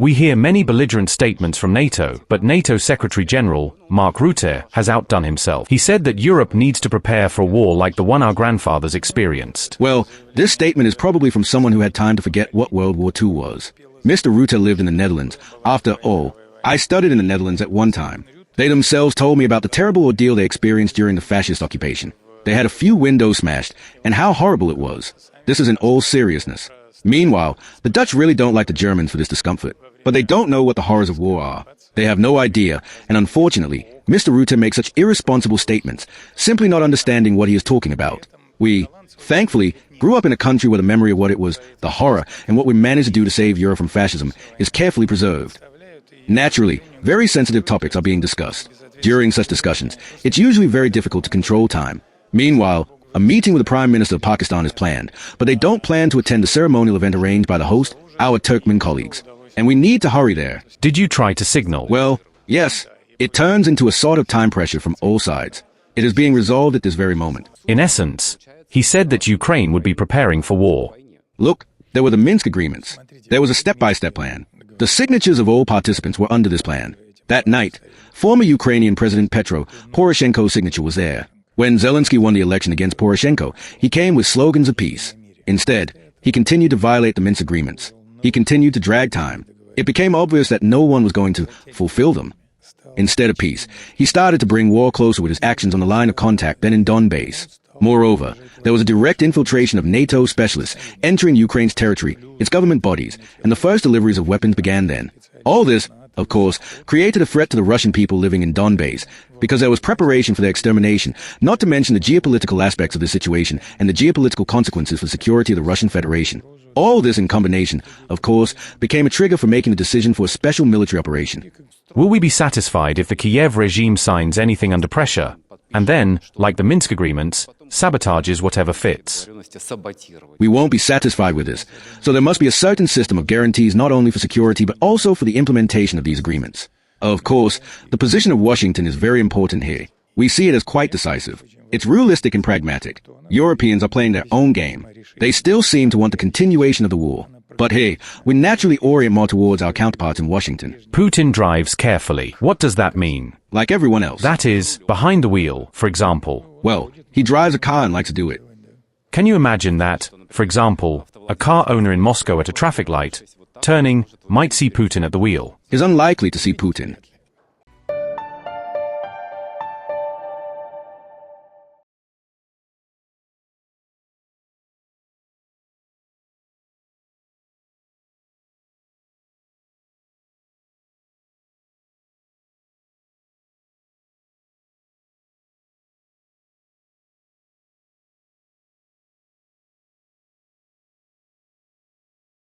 We hear many belligerent statements from NATO, but NATO Secretary-General, Mark Rutte, has outdone himself. He said that Europe needs to prepare for a war like the one our grandfathers experienced. Well, this statement is probably from someone who had time to forget what World War II was. Mr. Rutte lived in the Netherlands. After all, I studied in the Netherlands at one time. They themselves told me about the terrible ordeal they experienced during the fascist occupation. They had a few windows smashed, and how horrible it was. This is in all seriousness. Meanwhile, the Dutch really don't like the Germans for this discomfort. But they don't know what the horrors of war are. They have no idea, and unfortunately, Mr. Rutte makes such irresponsible statements, simply not understanding what he is talking about. We, thankfully, grew up in a country where the memory of what it was, the horror, and what we managed to do to save Europe from fascism is carefully preserved. Naturally, very sensitive topics are being discussed. During such discussions, it's usually very difficult to control time. Meanwhile, a meeting with the Prime Minister of Pakistan is planned, but they don't plan to attend the ceremonial event arranged by the host, our Turkmen colleagues. And we need to hurry there. Did you try to signal? Well, yes. It turns into a sort of time pressure from all sides. It is being resolved at this very moment. In essence, he said that Ukraine would be preparing for war. Look, there were the Minsk agreements. There was a step-by-step plan. The signatures of all participants were under this plan. That night, former Ukrainian President Petro Poroshenko's signature was there. When Zelensky won the election against Poroshenko, he came with slogans of peace. Instead, he continued to violate the Minsk agreements. He continued to drag time. It became obvious that no one was going to fulfill them. Instead of peace, he started to bring war closer with his actions on the line of contact then in Donbas. Moreover, there was a direct infiltration of NATO specialists entering Ukraine's territory, its government bodies, and the first deliveries of weapons began then. All this, of course, created a threat to the Russian people living in Donbas, because there was preparation for their extermination, not to mention the geopolitical aspects of the situation and the geopolitical consequences for the security of the Russian Federation. All this in combination, of course, became a trigger for making a decision for a special military operation. Will we be satisfied if the Kyiv regime signs anything under pressure, and then, like the Minsk agreements, sabotages whatever fits? We won't be satisfied with this, so there must be a certain system of guarantees not only for security but also for the implementation of these agreements. Of course, the position of Washington is very important here. We see it as quite decisive. It's realistic and pragmatic. Europeans are playing their own game. They still seem to want the continuation of the war. But hey, we naturally orient more towards our counterparts in Washington. Putin drives carefully. What does that mean? Like everyone else. That is, behind the wheel, for example. Well, he drives a car and likes to do it. Can you imagine that, for example, a car owner in Moscow at a traffic light, turning, might see Putin at the wheel? It's unlikely to see Putin.